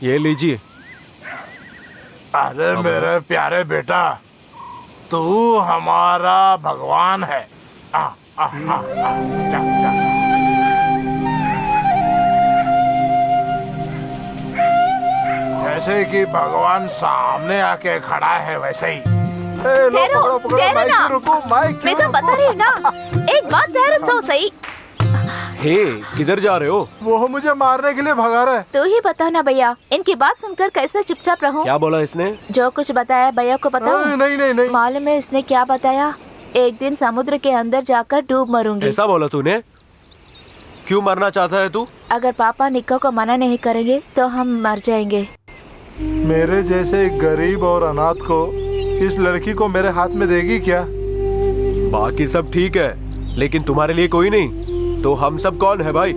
ये लीजिए। अरे मेरे प्यारे बेटा, तू हमारा भगवान है। जा, जा। जैसे कि भगवान सामने आके खड़ा है वैसे ही। ए, लो, ठहरो, पकड़ो, पकड़ो, ठहरो माइक ना। क्यों रुको, माइक मैं क्यों तो बता रही हूँ ना, एक बात ठहरो तो सही। हे, किधर जा रहे हो? वो मुझे मारने के लिए भगा रहा है। तू ही बता ना भैया, इनकी बात सुनकर कैसे चुपचाप रहूं? क्या बोला इसने? जो कुछ बताया भैया को बताऊं? नहीं नहीं नहीं। मालूम है इसने क्या बताया? एक दिन समुद्र के अंदर जाकर डूब मरूंगी। ऐसा बोला तूने? क्यों मरना चाहता है तू? अगर पापा निक्का को मना नहीं करेंगे तो हम मर जाएंगे। मेरे जैसे एक गरीब और अनाथ को इस लड़की को मेरे हाथ में देगी क्या? बाकी सब ठीक है, लेकिन तुम्हारे लिए कोई नहीं तो हम सब कौन है भाई?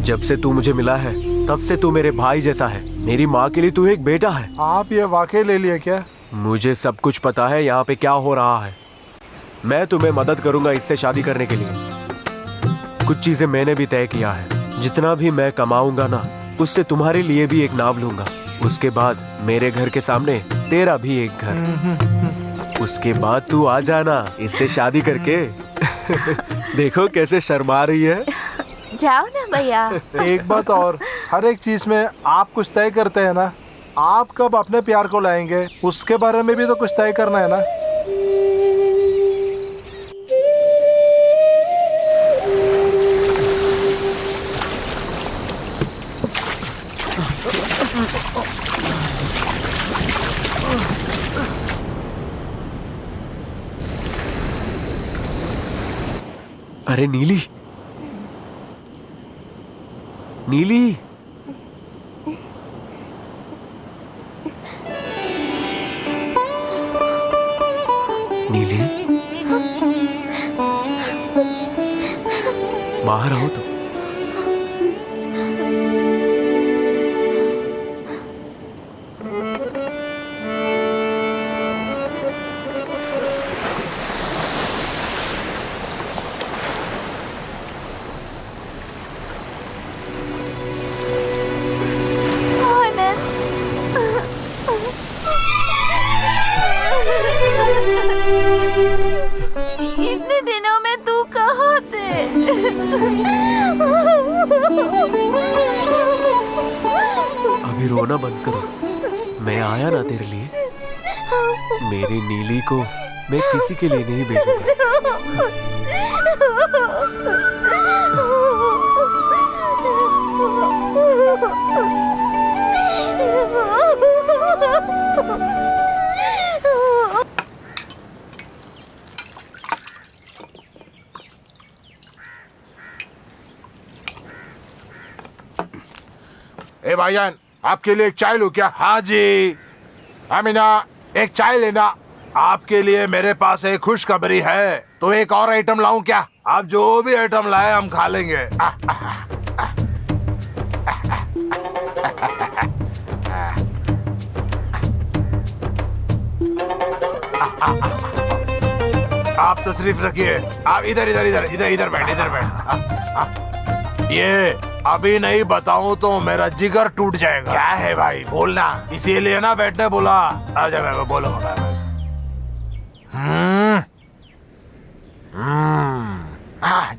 जब से तू मुझे मिला है तब से तू मेरे भाई जैसा है। मेरी माँ के लिए तू एक बेटा है। आप ये वाकई ले लिए क्या? मुझे सब कुछ पता है यहाँ पे क्या हो रहा है। मैं तुम्हें मदद करूंगा इससे शादी करने के लिए। कुछ चीजें मैंने भी तय किया है। जितना भी मैं कमाऊंगा ना, उससे तुम्हारे लिए भी एक नाव लूंगा। उसके बाद मेरे घर के सामने तेरा भी एक घर। उसके बाद तू आ जाना इससे शादी करके। देखो कैसे शर्मा रही है। जाओ ना भैया। एक बात और, हर एक चीज में आप कुछ तय करते हैं ना। आप कब अपने प्यार को लाएंगे उसके बारे में भी तो कुछ तय करना है ना। अरे नीली, नीली, नीली, बाहर आओ तो। इतने दिनों में तू कहाँ थे? अभी रोना बंद करो। मैं आया ना तेरे लिए। मेरी नीली को मैं किसी के लिए नहीं भेजूंगा। ए भाईजान, आपके लिए एक चाय लूं क्या? हाँ जी। अमीना, एक चाय लेना। आपके लिए मेरे पास एक खुशखबरी है। तो एक और आइटम लाऊं क्या? आप जो भी आइटम लाए हम खा लेंगे। आप तशरीफ रखिए। आप इधर इधर इधर इधर इधर बैठ, इधर बैठ। ये अभी नहीं बताऊं तो मेरा जिगर टूट जाएगा। क्या है भाई, बोलना। इसीलिए ना बैठने बोला। आजा मैं बोलो।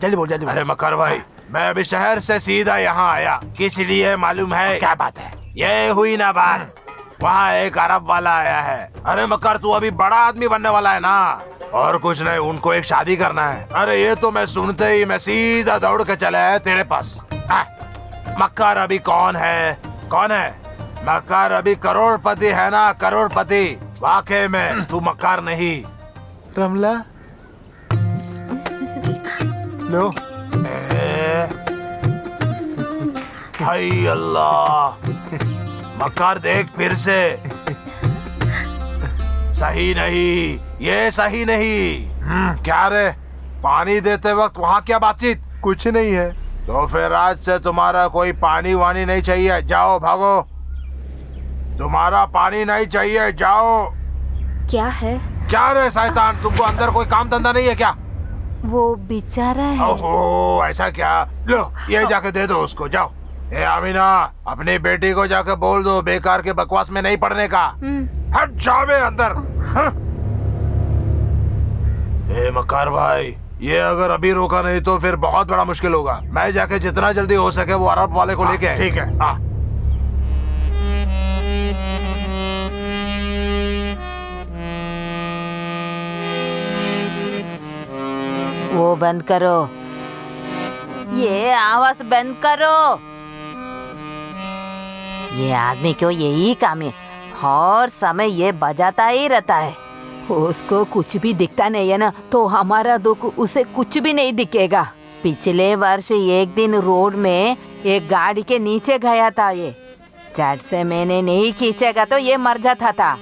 जल्दी बोल, जल्दी। अरे मकर भाई, मैं अभी शहर से सीधा यहाँ आया। किस लिए मालूम है? क्या बात है? ये हुई ना बात, वहाँ एक अरब वाला आया है। अरे मकर, तू अभी बड़ा आदमी बनने वाला है ना। और कुछ नहीं, उनको एक शादी करना है। अरे ये तो मैं सुनते ही मैं सीधा दौड़ के चला है तेरे पास। मक्कार अभी कौन है? कौन है? मक्कार अभी करोड़पति है ना, करोड़पति। वाकई में तू मक्कार नहीं। रमला, लो। हाय अल्लाह, मक्कार देख फिर से। सही नहीं, ये सही नहीं। क्या रे, पानी देते वक्त वहाँ क्या बातचीत? कुछ नहीं है। तो फिर आज से तुम्हारा कोई पानी वानी नहीं चाहिए। जाओ, भागो। तुम्हारा पानी नहीं चाहिए, जाओ। क्या है? क्या रे शैतान, तुमको अंदर कोई काम धंधा नहीं है क्या? वो बेचारा है। ओहो, ऐसा क्या? लो, ये जाके दे दो उसको, जाओ। ए अमीना, अपनी बेटी को जाके बोल दो बेकार के बकवास में नहीं पड़ने का। हट जावे अंदर। ए मक्कार भाई, ये अगर अभी रोका नहीं तो फिर बहुत बड़ा मुश्किल होगा। मैं जाके जितना जल्दी हो सके वो अरब वाले को लेके। ठीक है। वो बंद करो, ये आवाज बंद करो। ये आदमी क्यों यही काम है, हर समय ये बजाता ही रहता है। उसको कुछ भी दिखता नहीं है ना, तो हमारा दुख उसे कुछ भी नहीं दिखेगा। पिछले वर्ष एक दिन रोड में एक गाड़ी के नीचे गया था ये, झट से मैंने नहीं खींचेगा तो ये मर जाता था।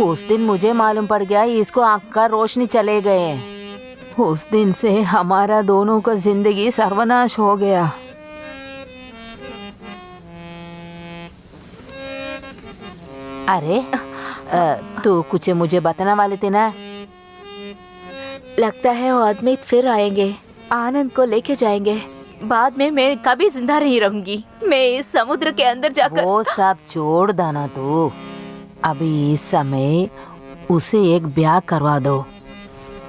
उस दिन मुझे मालूम पड़ गया इसको आँख का रोशनी चले गए। उस दिन से हमारा दोनों का जिंदगी सर्वनाश हो गया। अरे तू कुछ मुझे बताने वाले थे ना? लगता है वो आदमी फिर आएंगे, आनंद को लेके जाएंगे। बाद में मैं कभी जिंदा नहीं रहूंगी। मैं इस समुद्र के अंदर जाकर वो सब छोड़ देना तू। अभी इस समय उसे एक ब्याह करवा दो।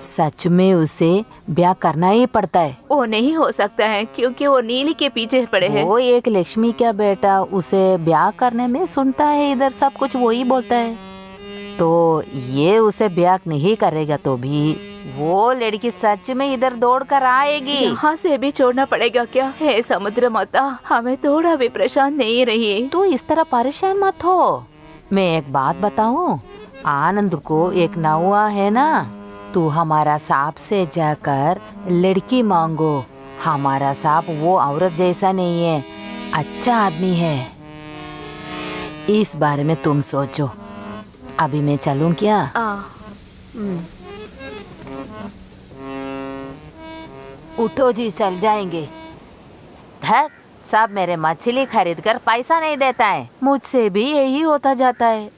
सच में उसे ब्याह करना ही पड़ता है। वो नहीं हो सकता है क्योंकि वो नीली के पीछे पड़े हैं। वो एक लक्ष्मी का बेटा उसे ब्याह करने में सुनता है, इधर सब कुछ वही बोलता है, तो ये उसे ब्याह नहीं करेगा तो भी वो लड़की सच में इधर दौड़ कर आएगी। यहाँ से भी छोड़ना पड़ेगा क्या? हे समुद्र माता, हमें थोड़ा भी परेशान नहीं रहिए। तू इस तरह परेशान मत हो। मैं एक बात बताऊं, आनंद को एक नौआ है ना, तू हमारा सांप से जाकर लड़की मांगो। हमारा सांप वो औरत जैसा नहीं है, अच्छा आदमी है। इस बारे में तुम सोचो। अभी मैं चलूं क्या? उठो जी, चल जाएंगे। धत, सब मेरे मछली खरीद कर पैसा नहीं देता है। मुझसे भी यही होता जाता है।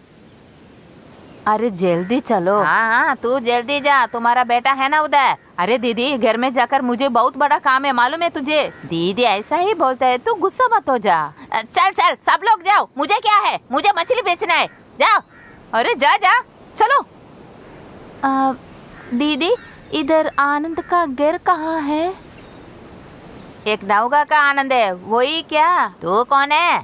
अरे जल्दी चलो। हाँ, तू जल्दी जा, तुम्हारा बेटा है ना उधर। अरे दीदी, घर में जाकर मुझे बहुत बड़ा काम है, मालूम है तुझे? दीदी ऐसा ही बोलता है, तू गुस्सा मत हो जा। चल चल, सब लोग जाओ, मुझे क्या है, मुझे मछली बेचना है, जाओ। अरे जा जा, चलो। दीदी, इधर आनंद का घर कहाँ है? एक नौका का आनंद है, वही क्या? तू कौन है?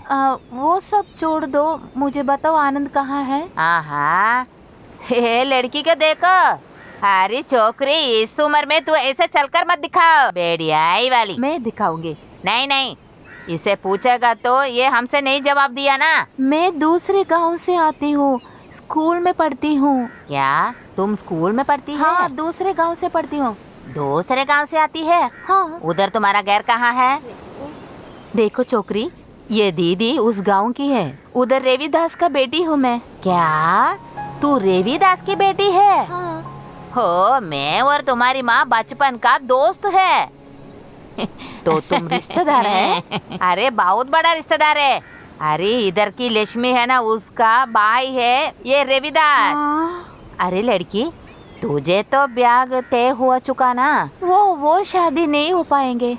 वो सब छोड़ दो, मुझे बताओ आनंद कहाँ है? हाँ, हे लड़की को देखो। अरे छोकरी, इस उम्र में तू ऐसे चलकर मत दिखाओ, बेड़ियाई वाली। मैं दिखाऊंगी। नहीं नहीं, इसे पूछेगा तो ये हमसे नहीं जवाब दिया ना। मैं दूसरे गांव से आती हूँ, स्कूल में पढ़ती हूँ। क्या तुम स्कूल में पढ़ती है? हाँ, दूसरे गांव से पढ़ती हूँ। दूसरे गांव से आती है? हाँ। उधर तुम्हारा घर कहाँ है? देखो छोकरी, ये दीदी उस गांव की है, उधर रेवीदास का बेटी हूँ मैं। क्या तू रेवीदास की बेटी है? हाँ। हो, मैं और तुम्हारी माँ बचपन का दोस्त है। तो तुम रिश्तेदार है? अरे बहुत बड़ा रिश्तेदार है। अरे इधर की लक्ष्मी है ना, उसका भाई है ये रेवीदास। अरे लड़की, तुझे तो ब्याह तय हुआ चुका ना, वो शादी नहीं हो पाएंगे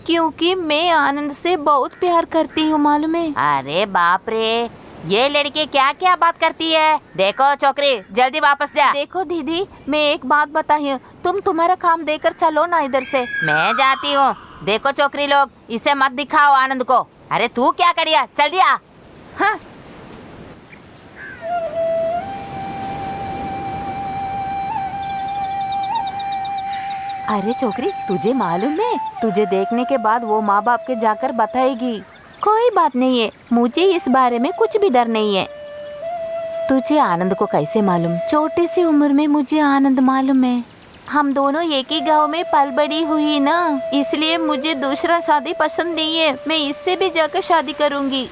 क्योंकि मैं आनंद से बहुत प्यार करती हूँ, मालूम है? अरे बाप रे, ये लड़की क्या क्या बात करती है। देखो छोकरी, जल्दी वापस जा। देखो दीदी, मैं एक बात बताई हूँ, तुम तुम्हारा काम देकर चलो ना इधर से। मैं जाती हूँ। देखो छोकरी लोग, इसे मत दिखाओ आनंद को। अरे तू क्या करिया, चल दिया। हाँ। अरे छोकरी, तुझे मालूम है, तुझे देखने के बाद वो माँ बाप के जाकर बताएगी। कोई बात नहीं है, मुझे इस बारे में कुछ भी डर नहीं है। तुझे आनंद को कैसे मालूम? छोटी सी उम्र में मुझे आनंद मालूम है। हम दोनों एक ही गांव में पल बड़ी हुई ना, इसलिए मुझे दूसरा शादी पसंद नहीं है। मैं इससे भी जाकर शादी करूंगी।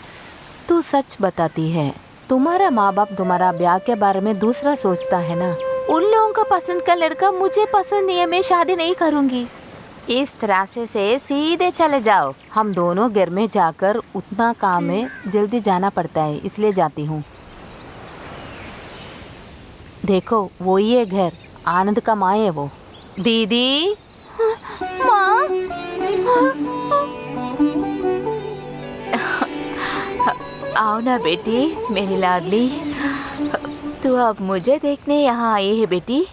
तू सच बताती है, तुम्हारा माँ बाप तुम्हारा ब्याह के बारे में दूसरा सोचता है ना। उन लोगों का पसंद का लड़का मुझे पसंद नहीं है, मैं शादी नहीं करूंगी। इस तरह से सीधे चले जाओ। हम दोनों घर में जाकर उतना काम है, जल्दी जाना पड़ता है, इसलिए जाती हूँ। देखो वही है घर, आनंद का माँ है वो। दीदी, माँ। आओ ना बेटी, मेरी लाडली, तू अब मुझे देखने यहाँ आई है बेटी।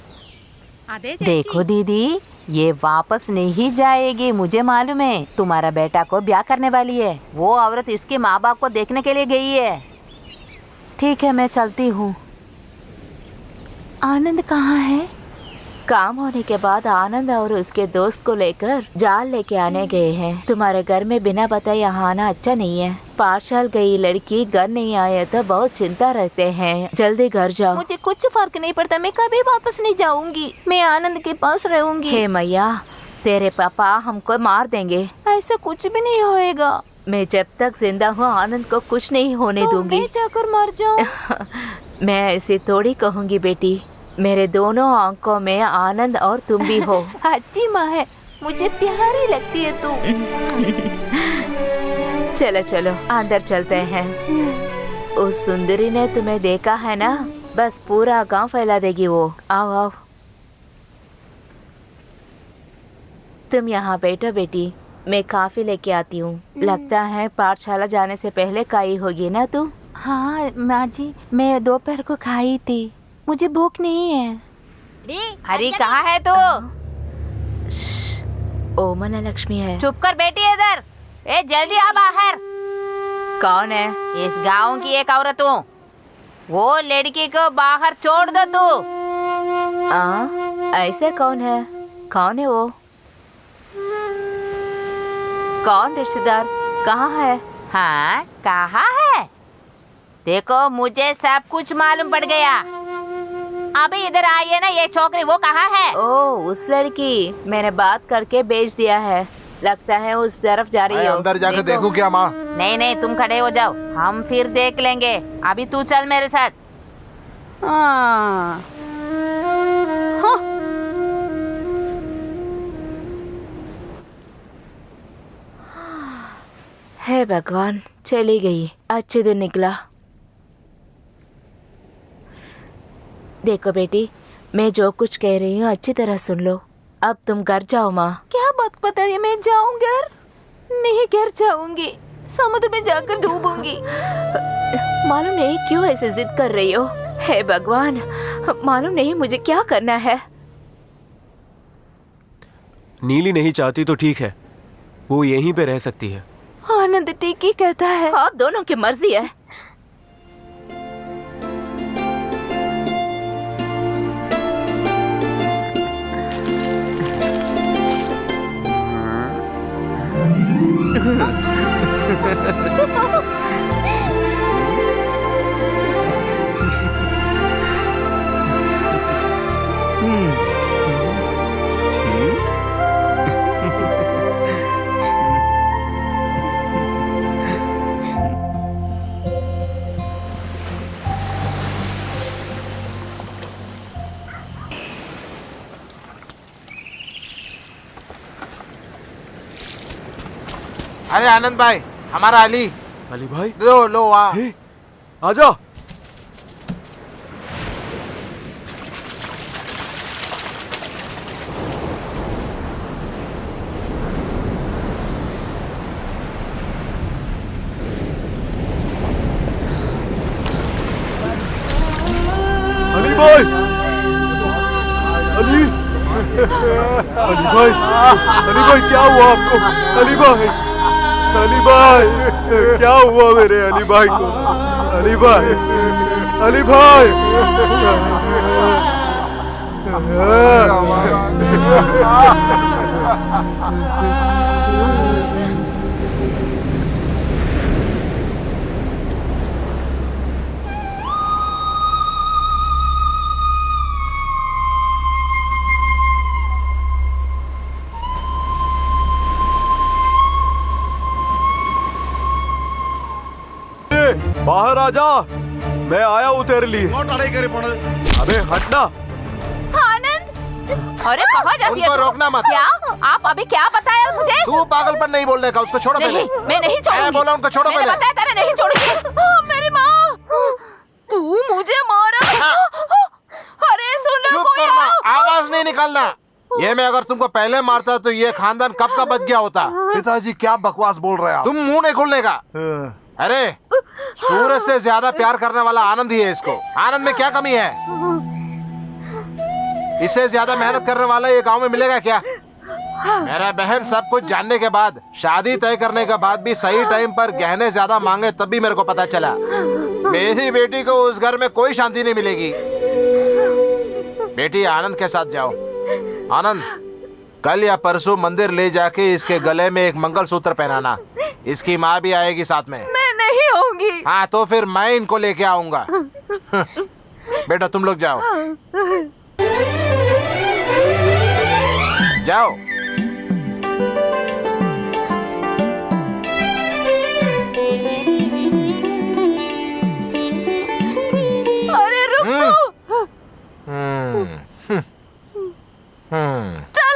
देखो दीदी, ये वापस नहीं जाएगी, मुझे मालूम है। तुम्हारा बेटा को ब्याह करने वाली है, वो औरत इसके माँ बाप को देखने के लिए गई है। ठीक है, मैं चलती हूँ। आनंद कहाँ है? काम होने के बाद आनंद और उसके दोस्त को लेकर जाल लेके आने गए हैं। तुम्हारे घर में बिना बताए यहाँ आना अच्छा नहीं है। पाठशाल गई लड़की घर नहीं आए तो बहुत चिंता रखते हैं। जल्दी घर जाओ। मुझे कुछ फर्क नहीं पड़ता, मैं कभी वापस नहीं जाऊंगी। मैं आनंद के पास रहूंगी। हे मैया, तेरे पापा हमको मार देंगे। ऐसा कुछ भी नहीं होएगा। मैं जब तक जिंदा हूँ आनंद को कुछ नहीं होने तो दूंगी। मैं जाकर मर जाऊं। मैं ऐसे थोड़ी कहूँगी बेटी। मेरे दोनों आंखों में आनंद और तुम भी हो। अच्छी माँ है, मुझे प्यारी लगती है तू। चलो चलो अंदर चलते हैं। उस सुंदरी ने तुम्हें देखा है ना, बस पूरा गांव फैला देगी वो। आओ आओ, तुम यहाँ बैठो बेटी, मैं काफी लेके आती हूँ। लगता है पाठशाला जाने से पहले खाई होगी ना तू? हाँ माँ जी, मैं दोपहर को खाई थी, मुझे भूख नहीं है। अरे कहाँ है तू? ओमला लक्ष्मी है। चुप कर बेटी, इधर। ए जल्दी आ बाहर। कौन है? इस गांव की एक औरत हूँ। वो लड़की को बाहर छोड़ दो तू। ऐसे कौन है? कौन है वो? कौन रिश्तेदार? कहाँ है? हाँ कहाँ है? देखो मुझे सब कुछ मालूम पड़ गया। अभी इधर आइए ना, ये छोकरी वो कहाँ है? ओ उस लड़की, मैंने बात करके बेच दिया है। लगता है उस तरफ जा रही हो। अंदर जाके देखूं क्या माँ? नहीं नहीं, तुम खड़े हो जाओ, हम फिर देख लेंगे। अभी तू चल मेरे साथ। हाँ। हे भगवान, चली गई। अच्छे दिन निकला। देखो बेटी, मैं जो कुछ कह रही हूँ अच्छी तरह सुन लो। अब तुम घर जाओ माँ। क्या बात पता है? मैं जाऊँ घर? नहीं, घर जाऊंगी, समुद्र में जाकर डूबूंगी। मालूम नहीं क्यों ऐसे जिद कर रही हो। हे भगवान, मालूम नहीं मुझे क्या करना है। नीली नहीं चाहती तो ठीक है, वो यहीं पे रह सकती है। आनंद ठीक ही कहता है। आप दोनों की मर्जी है। अरे आनंद भाई, हमारा अली। अली भाई, लो वहाँ। हे, आजा। अली भाई, अली भाई क्या हुआ आपको? अली भाई, अली भाई क्या हुआ मेरे अली भाई को? अली भाई, अली भाई। बाहर आ जा, मैं आया हूँ तेरे लिए। अबे हटना। आनंद, अरे कहाँ जाती है उनको तू? रोकना मत। क्या? आप अभी क्या बताया मुझे? तू पागलपन नहीं बोलने का, उसको छोड़ो पहले। नहीं, मैं नहीं छोड़ूंगी। मैं बोला उनको छोड़ो मैंने पहले। बताया तेरे नहीं छोड़ूंगी। मेरी माँ, तू मुझे मारा। अरे सुन लो, चुप कोई करना, आओ। आवाज नहीं निकालना। ये मैं अगर तुमको पहले मारता तो ये खानदान कब का बच गया होता। पिताजी क्या बकवास बोल रहे हैं आप? तुम मुंह नहीं खोलने का। अरे सूरज से ज्यादा प्यार करने वाला आनंद ही है इसको। आनंद में क्या कमी है? इससे ज्यादा मेहनत करने वाला ये गांव में मिलेगा क्या? मेरा बहन सब कुछ जानने के बाद, शादी तय करने के बाद भी सही टाइम पर गहने ज्यादा मांगे तब भी मेरे को पता चला मेरी बेटी को उस घर में कोई शांति नहीं मिलेगी। बेटी आनंद के साथ जाओ, आनंद, कल या परसों मंदिर ले जाके इसके गले में एक मंगलसूत्र पहनाना। इसकी माँ भी आएगी साथ में। मैं नहीं होंगी। हाँ तो फिर मैं इनको लेके आऊंगा। बेटा तुम लोग जाओ जाओ। अरे रुक तू। चल।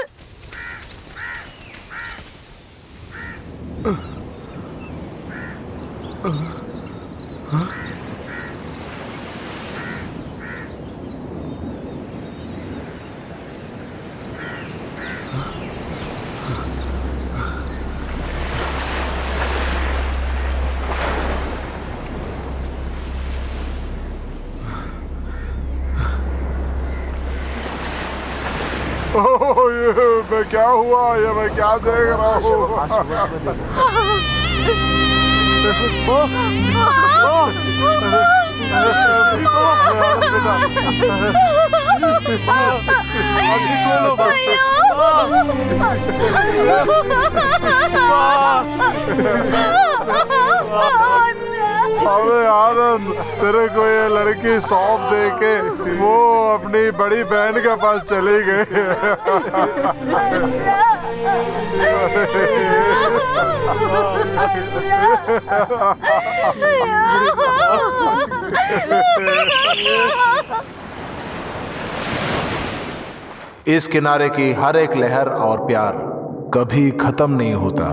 ओह, ये मैं क्या हुआ, ये मैं क्या देख रहा हूँ। अबे आनंद, तेरे को ये लड़की सौंप दे के वो अपनी बड़ी बहन के पास चली गई। इस किनारे की हर एक लहर और प्यार कभी खत्म नहीं होता।